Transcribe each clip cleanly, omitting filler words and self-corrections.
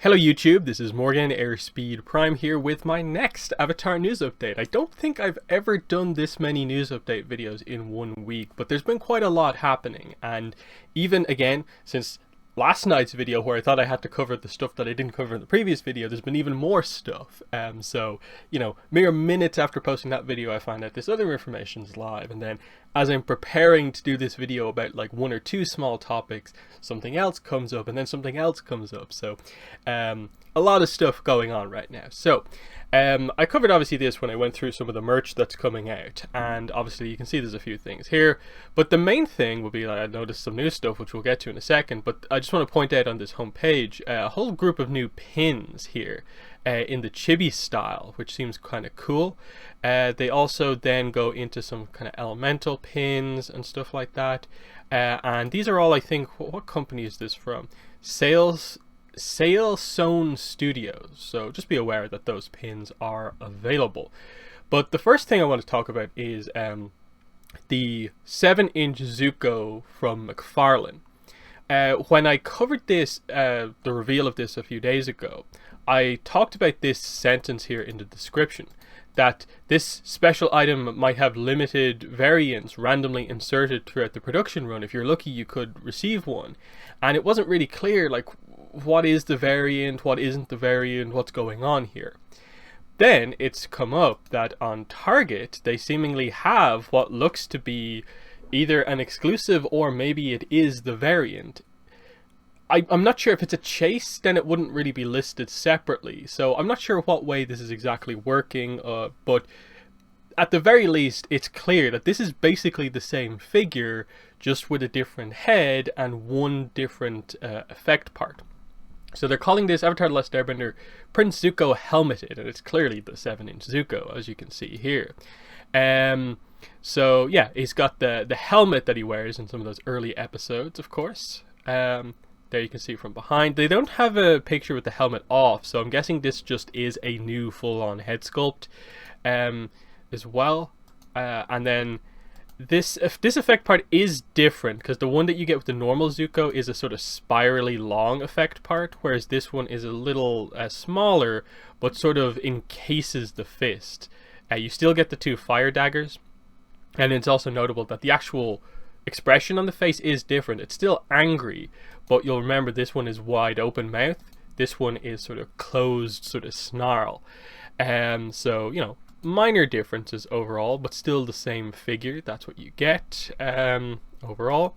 Hello YouTube, this is Morgan Airspeed Prime here with my next Avatar news update. I don't think I've ever done this many news update videos in 1 week, but there's been quite a lot happening, and even again, since last night's video where I thought I had to cover the stuff that I didn't cover in the previous video, there's been even more stuff. So, you know, mere minutes after posting that video I find out this other information's live, and then as I'm preparing to do this video about like one or two small topics, something else comes up, and then something else comes up. So a lot of stuff going on right now. So I covered obviously this when I went through some of the merch that's coming out, and obviously you can see there's a few things here, but the main thing would be that I noticed some new stuff which we'll get to in a second, but I just want to point out on this homepage a whole group of new pins here in the chibi style, which seems kind of cool. They also then go into some kind of elemental pins and stuff like that, and these are all, I think, what company is this from? Sailstone Studios, so just be aware that those pins are available. But the first thing I want to talk about is the 7-inch Zuko from McFarlane. When I covered this, the reveal of this a few days ago, I talked about this sentence here in the description, that this special item might have limited variants randomly inserted throughout the production run. If you're lucky, you could receive one. And it wasn't really clear, like, what is the variant, what isn't the variant, what's going on here. Then it's come up that on Target, they seemingly have what looks to be either an exclusive or maybe it is the variant. I'm not sure if it's a chase, then it wouldn't really be listed separately. So I'm not sure what way this is exactly working, but at the very least, it's clear that this is basically the same figure, just with a different head and one different effect part. So they're calling this Avatar: The Last Airbender Prince Zuko Helmeted, and it's clearly the 7-inch Zuko, as you can see here. So yeah, he's got the helmet that he wears in some of those early episodes, of course. There you can see from behind. They don't have a picture with the helmet off, so I'm guessing this just is a new full-on head sculpt as well. And then this effect part is different, because the one that you get with the normal Zuko is a sort of spirally long effect part, whereas this one is a little smaller, but sort of encases the fist. You still get the two fire daggers, and it's also notable that the actual expression on the face is different. It's still angry, but you'll remember this one is wide open mouth. This one is sort of closed, sort of snarl. So, you know, minor differences overall, but still the same figure. That's what you get overall.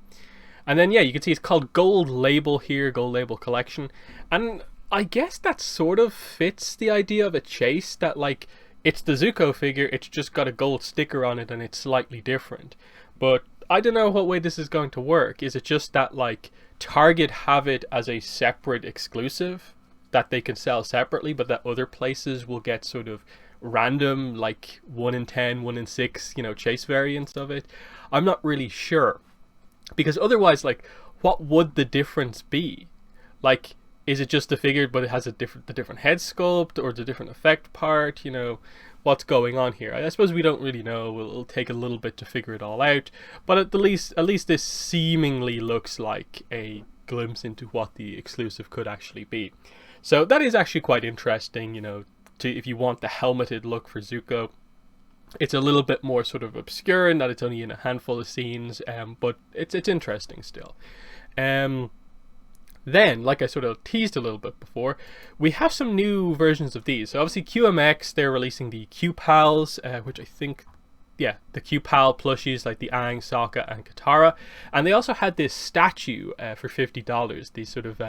And then, yeah, you can see it's called Gold Label here, Gold Label Collection. And I guess that sort of fits the idea of a chase, that, like, it's the Zuko figure, it's just got a gold sticker on it and it's slightly different. But I don't know what way this is going to work. Is it just that, like, Target have it as a separate exclusive that they can sell separately, but that other places will get sort of random, like 1 in 10, 1 in 6, you know, chase variants of it? I'm not really sure, because otherwise, like, what would the difference be? Like, is it just the figure but it has the different head sculpt, or the different effect part? You know, what's going on here? I suppose we don't really know. It'll take a little bit to figure it all out, but at least this seemingly looks like a glimpse into what the exclusive could actually be. So that is actually quite interesting, you know, if you want the helmeted look for Zuko. It's a little bit more sort of obscure in that it's only in a handful of scenes, but it's interesting still. Then, like I sort of teased a little bit before, we have some new versions of these. So obviously QMX, they're releasing the Q-Pals, which I think, yeah, the Q-Pal plushies like the Aang, Sokka, and Katara. And they also had this statue for $50, these sort of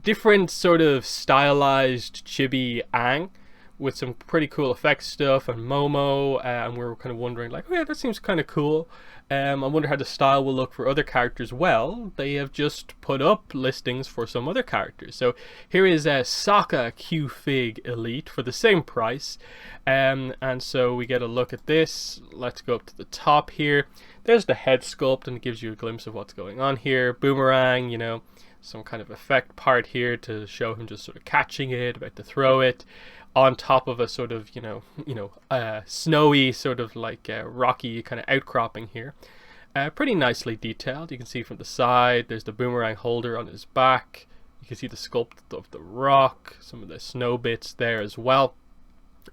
different sort of stylized chibi Aang, with some pretty cool effects stuff, and Momo, and we were kind of wondering, like, oh yeah, that seems kind of cool. I wonder how the style will look for other characters. Well, they have just put up listings for some other characters. So here is Sokka Q-Fig Elite for the same price. And so we get a look at this. Let's go up to the top here. There's the head sculpt, and it gives you a glimpse of what's going on here. Boomerang, you know, some kind of effect part here to show him just sort of catching it, about to throw it, on top of a sort of, snowy, sort of like rocky kind of outcropping here. Pretty nicely detailed. You can see from the side, there's the boomerang holder on his back. You can see the sculpt of the rock, some of the snow bits there as well.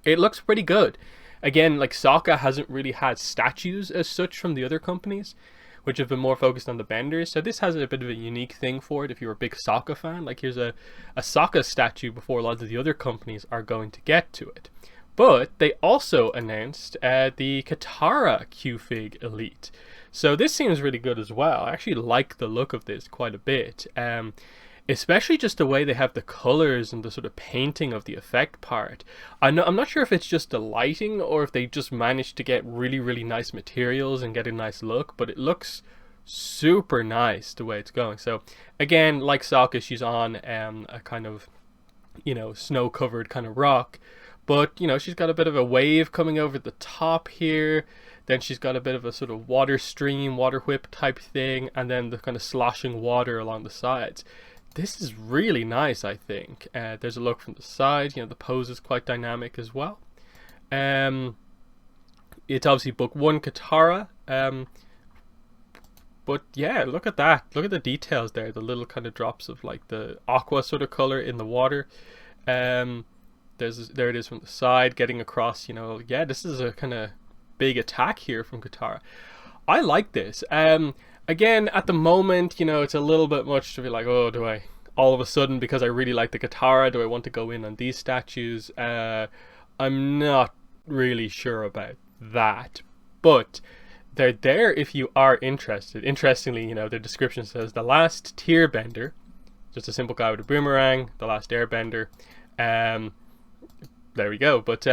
It looks pretty good. Again, like Sokka hasn't really had statues as such from the other companies, which have been more focused on the benders. So this has a bit of a unique thing for it if you're a big Sokka fan. Like here's a Sokka statue before a lot of the other companies are going to get to it. But they also announced the Katara Q-Fig Elite. So this seems really good as well. I actually like the look of this quite a bit. Especially just the way they have the colors and the sort of painting of the effect part. I'm not sure if it's just the lighting or if they just managed to get really, really nice materials and get a nice look, but it looks super nice the way it's going. So again, like Sokka, she's on a kind of, snow-covered kind of rock, but, she's got a bit of a wave coming over the top here. Then she's got a bit of a sort of water stream, water whip type thing, and then the kind of sloshing water along the sides. This is really nice, I think. There's a look from the side. The pose is quite dynamic as well. It's obviously book 1 Katara. But yeah, look at that. Look at the details there. The little kind of drops of like the aqua sort of color in the water. There it is from the side, getting across. Yeah, this is a kind of big attack here from Katara. I like this. Again, at the moment, it's a little bit much to be like, oh, do I, all of a sudden, because I really like the Katara, do I want to go in on these statues? I'm not really sure about that, but they're there if you are interested. Interestingly, the description says, the last tier bender, just a simple guy with a boomerang, the last airbender. There we go, but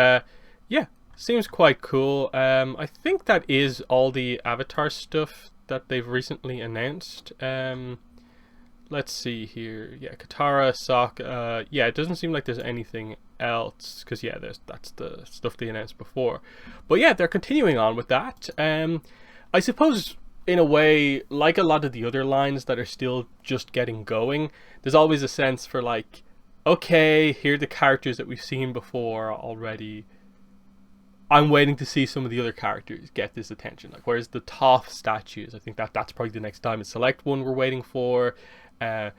yeah, seems quite cool. I think that is all the Avatar stuff that they've recently announced. Let's see here. Yeah, Katara, Sokka. Yeah, it doesn't seem like there's anything else, because yeah, that's the stuff they announced before. But yeah, they're continuing on with that. I suppose in a way, like a lot of the other lines that are still just getting going, there's always a sense for like, okay, here are the characters that we've seen before already. I'm waiting to see some of the other characters get this attention. Like, whereas the Toph statues, I think that's probably the next Diamond Select one we're waiting for. A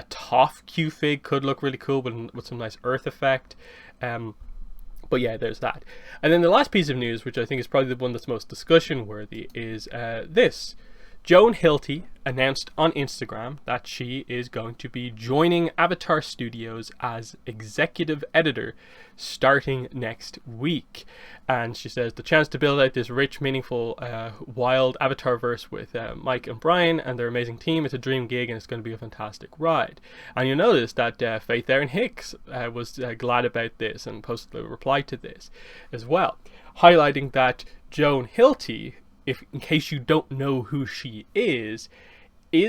Toph Q-Fig could look really cool with some nice earth effect. But yeah, there's that. And then the last piece of news, which I think is probably the one that's most discussion worthy, is this. Joan Hilty announced on Instagram that she is going to be joining Avatar Studios as executive editor starting next week. And she says, the chance to build out this rich, meaningful, wild Avatar verse with Mike and Brian and their amazing team, it's a dream gig and it's going to be a fantastic ride. And you'll notice that Faith Erin Hicks was glad about this and posted a reply to this as well, highlighting that Joan Hilty, in case you don't know who she is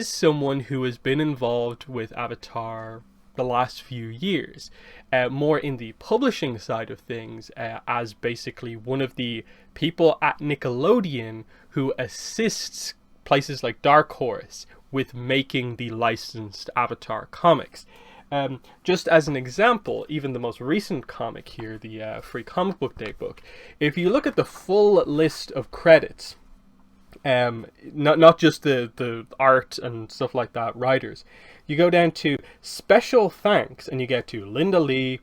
someone who has been involved with Avatar the last few years, more in the publishing side of things, as basically one of the people at Nickelodeon who assists places like Dark Horse with making the licensed Avatar comics. Just as an example, even the most recent comic here, the Free Comic Book Day book, if you look at the full list of credits, not just the art and stuff like that, writers, you go down to special thanks and you get to Linda Lee,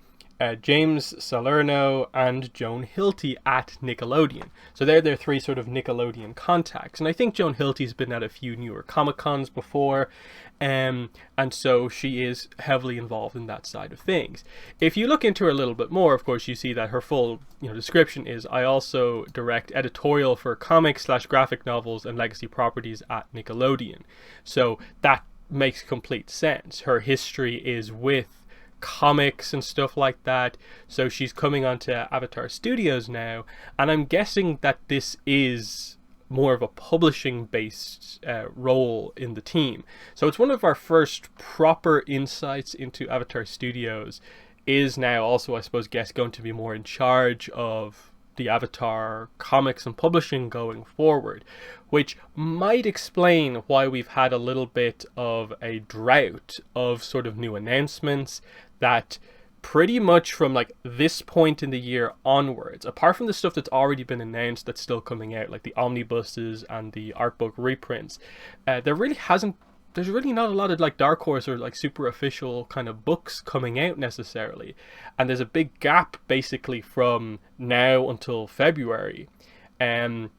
James Salerno, and Joan Hilty at Nickelodeon. So they're their three sort of Nickelodeon contacts. And I think Joan Hilty's been at a few newer Comic-Cons before, and so she is heavily involved in that side of things. If you look into her a little bit more, of course, you see that her full description is, I also direct editorial for comics/graphic novels and legacy properties at Nickelodeon. So that makes complete sense. Her history is with comics and stuff like that, so she's coming onto Avatar Studios now, and I'm guessing that this is more of a publishing based role in the team. So it's one of our first proper insights into Avatar Studios is now also, I suppose, going to be more in charge of the Avatar comics and publishing going forward, which might explain why we've had a little bit of a drought of sort of new announcements that pretty much from like this point in the year onwards, apart from the stuff that's already been announced that's still coming out, like the omnibuses and the art book reprints, there really hasn't there's really not a lot of like Dark Horse or like super official kind of books coming out necessarily, and there's a big gap basically from now until February, and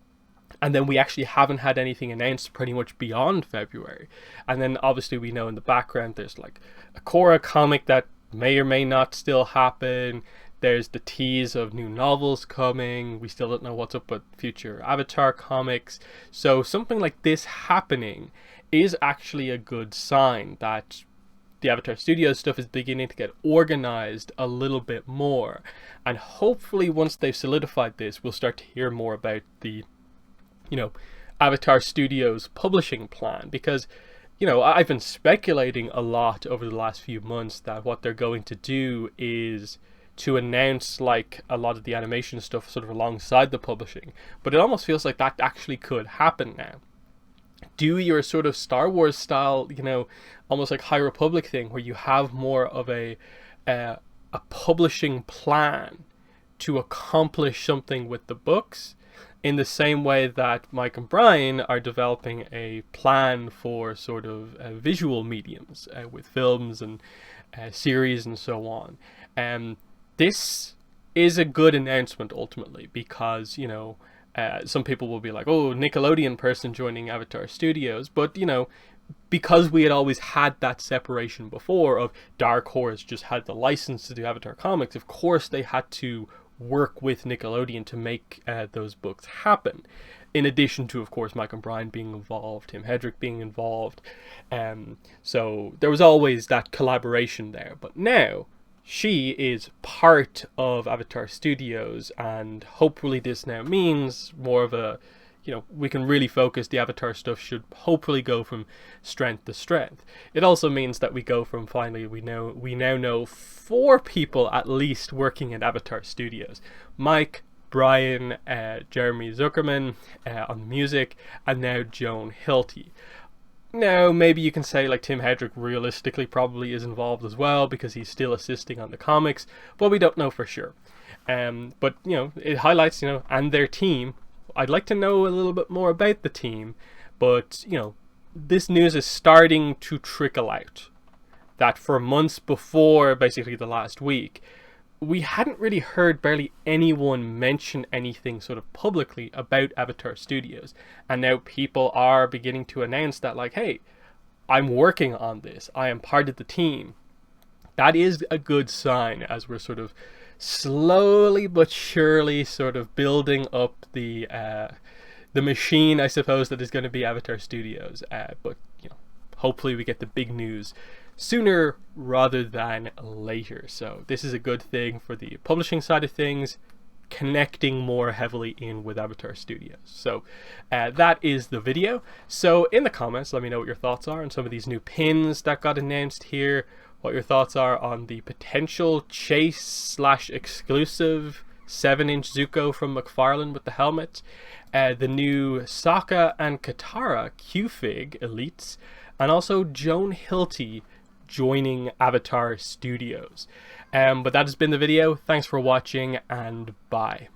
then we actually haven't had anything announced pretty much beyond February. And then obviously we know in the background there's like a Korra comic that may or may not still happen. There's the tease of new novels coming. We still don't know what's up with future Avatar comics. So something like this happening is actually a good sign that the Avatar Studios stuff is beginning to get organized a little bit more. And hopefully once they've solidified this, we'll start to hear more about the Avatar Studios publishing plan, because I've been speculating a lot over the last few months that what they're going to do is to announce like a lot of the animation stuff sort of alongside the publishing, but it almost feels like that actually could happen now. Do your sort of Star Wars style, almost like High Republic thing, where you have more of a publishing plan to accomplish something with the books, in the same way that Mike and Brian are developing a plan for sort of visual mediums with films and series and so on. This is a good announcement ultimately, because some people will be like, oh, Nickelodeon person joining Avatar Studios, but because we had always had that separation before of Dark Horse just had the license to do Avatar comics, of course they had to work with Nickelodeon to make those books happen, in addition to of course Mike and Brian being involved, Tim Hedrick being involved, so there was always that collaboration there. But now she is part of Avatar Studios, and hopefully this now means more of a, we can really focus. The Avatar stuff should hopefully go from strength to strength. It also means that we go from finally, we now know 4 people at least working at Avatar Studios. Mike, Brian, Jeremy Zuckerman on the music, and now Joan Hilty. Now, maybe you can say like Tim Hedrick realistically probably is involved as well, because he's still assisting on the comics, but we don't know for sure. But it highlights, and their team. I'd like to know a little bit more about the team, but this news is starting to trickle out. That for months before basically the last week, we hadn't really heard barely anyone mention anything sort of publicly about Avatar Studios, and now people are beginning to announce that like, hey, I'm working on this, I am part of the team. That is a good sign, as we're sort of slowly but surely sort of building up the machine, I suppose, that is going to be Avatar Studios. But hopefully we get the big news sooner rather than later. So this is a good thing for the publishing side of things, connecting more heavily in with Avatar Studios. So that is the video. So in the comments, let me know what your thoughts are on some of these new pins that got announced here, what your thoughts are on the potential chase/exclusive 7-inch Zuko from McFarlane with the helmet, the new Sokka and Katara Q-Fig Elites, and also Joan Hilty joining Avatar Studios. But that has been the video. Thanks for watching, and bye.